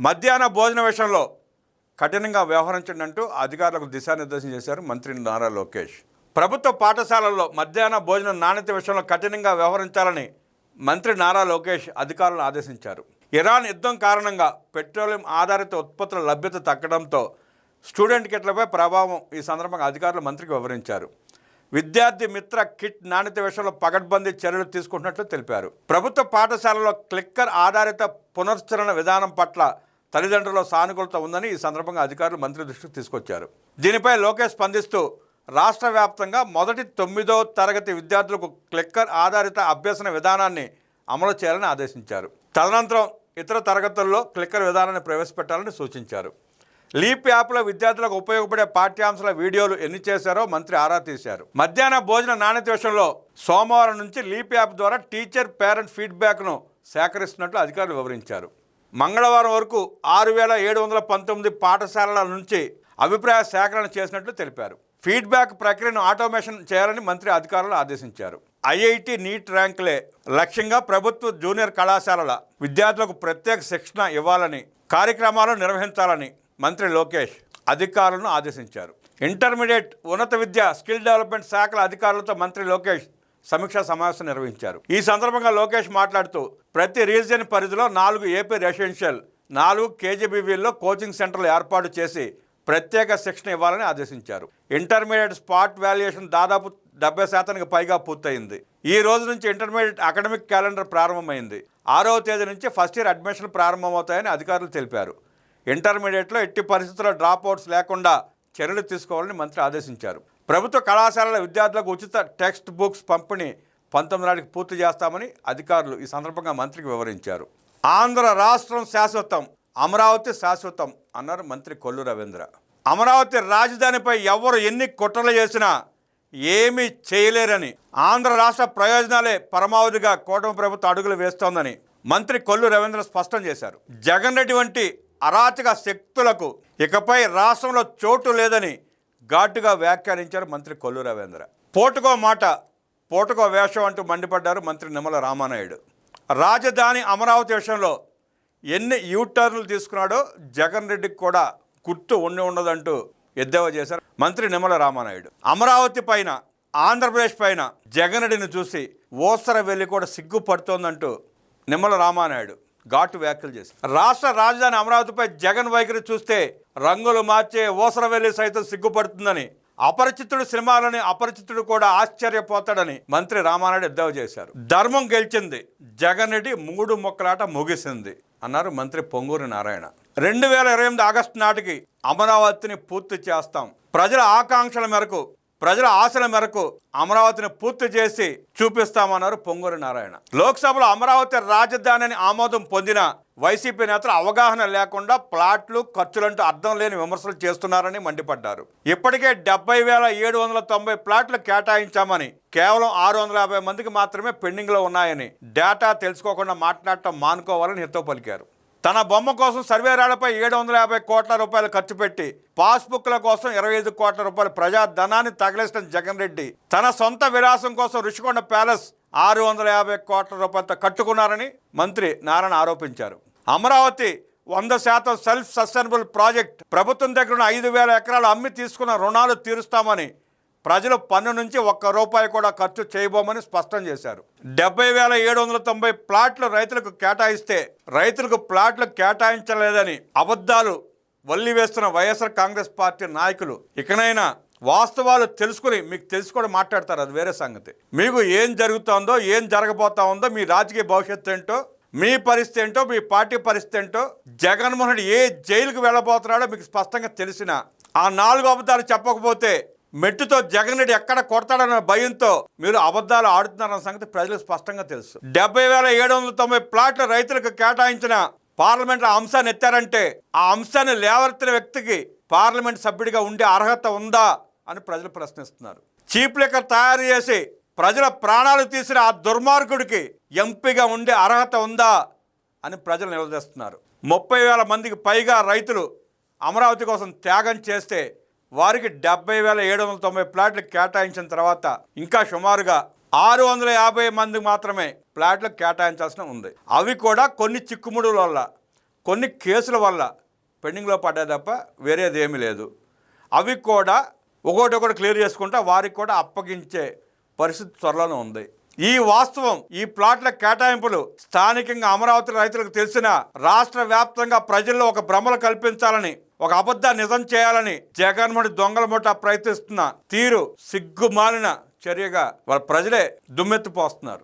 మధ్యాహ్న భోజన విషయంలో కఠినంగా వ్యవహరించండి అంటూ అధికారులకు దిశానిర్దేశం చేశారు మంత్రి నారా లోకేష్. ప్రభుత్వ పాఠశాలల్లో మధ్యాహ్న భోజన నాణ్యత విషయంలో కఠినంగా వ్యవహరించాలని మంత్రి నారా లోకేష్ అధికారులను ఆదేశించారు. ఇరాన్ యుద్ధం కారణంగా పెట్రోలియం ఆధారిత ఉత్పత్తుల లభ్యత తగ్గడంతో స్టూడెంట్ కిట్లపై ప్రభావం ఈ సందర్భంగా అధికారులు మంత్రికి వివరించారు. విద్యార్థి మిత్ర కిట్ నాణ్యత విషయంలో పకడ్బందీ చర్యలు తీసుకుంటున్నట్లు తెలిపారు. ప్రభుత్వ పాఠశాలలో క్లిక్కర్ ఆధారిత పునశ్చరణ విధానం పట్ల తల్లిదండ్రుల సానుకూలత ఉందని ఈ సందర్భంగా అధికారులు మంత్రి దృష్టికి తీసుకొచ్చారు. దీనిపై లోకేష్ స్పందిస్తూ రాష్ట్ర వ్యాప్తంగా మొదటి 9వ తరగతి విద్యార్థులకు క్లిక్కర్ ఆధారిత అభ్యసన విధానాన్ని అమలు చేయాలని ఆదేశించారు. తదనంతరం ఇతర తరగతుల్లో క్లిక్కర్ విధానాన్ని ప్రవేశపెట్టాలని సూచించారు. లీప్ యాప్లో విద్యార్థులకు ఉపయోగపడే పాఠ్యాంశాల వీడియోలు ఎన్ని చేశారో మంత్రి ఆరా తీశారు. మధ్యాహ్న భోజన నాణ్యత విషయంలో సోమవారం నుంచి లీప్ యాప్ ద్వారా టీచర్ పేరెంట్ ఫీడ్బ్యాక్ను సేకరిస్తున్నట్లు అధికారులు వివరించారు. మంగళవారం వరకు 6,719 పాఠశాలల నుంచి అభిప్రాయ సేకరణ చేసినట్లు తెలిపారు. ఫీడ్బ్యాక్ ప్రక్రియను ఆటోమేషన్ చేయాలని మంత్రి అధికారులు ఆదేశించారు. ఐఐటి నీట్ ర్యాంకులే లక్ష్యంగా ప్రభుత్వ జూనియర్ కళాశాలల విద్యార్థులకు ప్రత్యేక శిక్షణ ఇవ్వాలని కార్యక్రమాలు నిర్వహించాలని మంత్రి లోకేష్ అధికారులను ఆదేశించారు. ఇంటర్మీడియట్ ఉన్నత విద్య స్కిల్ డెవలప్మెంట్ శాఖల అధికారులతో మంత్రి లోకేష్ సమీక్షా సమావేశం నిర్వహించారు. ఈ సందర్భంగా లోకేష్ మాట్లాడుతూ ప్రతి రీజియన్ పరిధిలో 4 ఏపీ రెసిడెన్షియల్ 4 కేజీబీవీల్లో కోచింగ్ సెంటర్లు ఏర్పాటు చేసి ప్రత్యేక శిక్షణ ఇవ్వాలని ఆదేశించారు. ఇంటర్మీడియట్ స్పాట్ వాల్యుయేషన్ దాదాపు 70% పైగా పూర్తయింది. ఈ రోజు నుంచి ఇంటర్మీడియట్ అకాడమిక్ క్యాలెండర్ ప్రారంభమైంది. 6వ తేదీ నుంచి ఫస్ట్ ఇయర్ అడ్మిషన్లు ప్రారంభమవుతాయని అధికారులు తెలిపారు. ఇంటర్మీడియట్లో ఎట్టి పరిస్థితుల్లో డ్రాప్అవుట్స్ లేకుండా చర్యలు తీసుకోవాలని మంత్రి ఆదేశించారు. ప్రభుత్వ కళాశాలల విద్యార్థులకు ఉచిత టెక్స్ట్ బుక్స్ పంపిణీ 19 నాటికి పూర్తి చేస్తామని అధికారులు ఈ సందర్భంగా మంత్రికి వివరించారు. ఆంధ్ర రాష్ట్రం శాశ్వతం, అమరావతి శాశ్వతం అన్నారు మంత్రి కొల్లు రవీంద్ర. అమరావతి రాజధానిపై ఎవరు ఎన్ని కుట్రలు చేసినా ఏమీ చేయలేరని, ఆంధ్ర రాష్ట్ర ప్రయోజనాలే పరమావధిగా కూటమి ప్రభుత్వం అడుగులు వేస్తోందని మంత్రి కొల్లు రవీంద్ర స్పష్టం చేశారు. జగన్ రెడ్డి వంటి అరాచక శక్తులకు ఇకపై రాష్ట్రంలో చోటు లేదని ఘాటుగా వ్యాఖ్యానించారు మంత్రి కొల్లు రవీంద్ర. పూటకో మాట పూటకో వేషం అంటూ మండిపడ్డారు మంత్రి నిమ్మల రామానాయుడు. రాజధాని అమరావతి విషయంలో ఎన్ని యూటర్న్లు తీసుకున్నాడో జగన్ రెడ్డికి కూడా గుర్తు ఉండదంటూ ఎద్దేవా చేశారు మంత్రి నిమ్మల రామానాయుడు. అమరావతి పైన ఆంధ్రప్రదేశ్ పైన జగన్ రెడ్డిని చూసి ఓసర వెళ్ళి కూడా సిగ్గుపడుతోందంటూ నిమ్మల రామానాయుడు ఘాటు వ్యాఖ్యలు చేశారు. రాష్ట్ర రాజధాని అమరావతిపై జగన్ వైఖరి చూస్తే రంగులు మార్చే ఓసర వెళ్ళి సైతం సిగ్గుపడుతుందని, అపరిచితుడు సినిమాలని అపరిచితుడు కూడా ఆశ్చర్యపోతాడని మంత్రి రామానాయుడు ఎద్దేవా చేశారు. ధర్మం గెలిచింది, జగన్ రెడ్డి 3 మొక్కలాట ముగిసింది అన్నారు మంత్రి పొంగూరు నారాయణ. 2028 ఆగస్టు నాటికి అమరావతిని పూర్తి చేస్తాం. ప్రజల ఆకాంక్షల మేరకు, ప్రజల ఆశల మేరకు అమరావతిని పూర్తి చేసి చూపిస్తామన్నారు పొంగూరు నారాయణ. లోక్సభలో అమరావతి రాజధానిని ఆమోదం పొందిన వైసీపీ నేతలు అవగాహన లేకుండా ప్లాట్లు ఖర్చులంటూ అర్థం లేని విమర్శలు చేస్తున్నారని మండిపడ్డారు. ఇప్పటికే 70,790 ప్లాట్లు కేటాయించామని, కేవలం 650 మందికి మాత్రమే పెండింగ్లో ఉన్నాయని, డేటా తెలుసుకోకుండా మాట్లాడటం మానుకోవాలని హితవు పలికారు. తన బొమ్మ కోసం సర్వేరాళ్లపై 750 కోట్ల రూపాయలు ఖర్చు పెట్టి పాస్బుక్ల కోసం 25 కోట్ల రూపాయల ప్రజాధనాన్ని తగిలేసిన జగన్ రెడ్డి తన సొంత విలాసం కోసం రుషికొండ ప్యాలెస్ 650 కోట్ల రూపాయలతో కట్టుకున్నారని మంత్రి నారాయణ ఆరోపించారు. Amaravati 100% self sustainable project. ప్రభుత్వం దగ్గర ఉన్న 5,000 ఎకరాలు అమ్మి తీసుకున్న రుణాలు తీరుస్తామని, ప్రజలు పన్ను నుంచి ₹1 కూడా ఖర్చు చేయబోమని స్పష్టం చేశారు. 70,790 ప్లాట్లు రైతులకు కేటాయిస్తే రైతులకు ప్లాట్లు కేటాయించలేదని అబద్ధాలు వల్లి వేస్తున్న వైఎస్ఆర్ కాంగ్రెస్ పార్టీ నాయకులు ఇకనైనా వాస్తవాలు తెలుసుకుని, మీకు తెలుసుకొని మాట్లాడతారు, అది వేరే సంగతి. మీకు ఏం జరుగుతుందో, ఏం జరగబోతా ఉందో, మీ రాజకీయ భవిష్యత్తు ఏంటో, మీ పరిస్థితి ఏంటో, మీ పార్టీ పరిస్థితి ఏంటో, జగన్మోహన్ రెడ్డి ఏ జైలుకు వెళ్ళబోతున్నాడో మీకు స్పష్టంగా తెలిసిన ఆ 4 అబద్ధాలు చెప్పకపోతే మెట్టుతో జగన్ రెడ్డి ఎక్కడ కొడతాడన్న భయంతో మీరు అబద్ధాలు ఆడుతున్నారన్న సంగతి ప్రజలకు స్పష్టంగా తెలుసు. 70,790 ప్లాట్లు రైతులకు కేటాయించిన పార్లమెంట్లో అంశాన్ని ఎత్తారంటే ఆ అంశాన్ని లేవనెత్తిన వ్యక్తికి పార్లమెంట్ సభ్యుడిగా ఉండే అర్హత ఉందా అని ప్రజలు ప్రశ్నిస్తున్నారు. చీప్ లిక్కర్ తయారు చేసి ప్రజల ప్రాణాలు తీసిన ఆ దుర్మార్గుడికి ఎంపీగా ఉండే అర్హత ఉందా అని ప్రజలు నిలదీస్తున్నారు. 30,000 మందికి పైగా రైతులు అమరావతి కోసం త్యాగం చేస్తే వారికి 70,790 ప్లాట్లు కేటాయించిన తర్వాత ఇంకా సుమారుగా 650 మంది మాత్రమే ప్లాట్లు కేటాయించాల్సిన ఉంది. అవి కూడా కొన్ని చిక్కుముడుల వల్ల కొన్ని కేసుల వల్ల పెండింగ్లో పడ్డా తప్ప వేరేది ఏమీ లేదు. అవి కూడా ఒకటి క్లియర్ చేసుకుంటా వారికి కూడా అప్పగించే పరిస్థితి త్వరలోనే ఉంది. ఈ వాస్తవం, ఈ ప్లాట్ల కేటాయింపులు స్థానికంగా అమరావతి రైతులకు తెలిసిన రాష్ట్ర వ్యాప్తంగా ప్రజల్లో ఒక భ్రమలు కల్పించాలని, ఒక అబద్ధాన్ని నిజం చేయాలని జగన్మోహన్ దొంగల ముఠా ప్రయత్నిస్తున్న తీరు సిగ్గుమాలిన చర్యగా వాళ్ళ ప్రజలే దుమ్మెత్తిపోస్తున్నారు.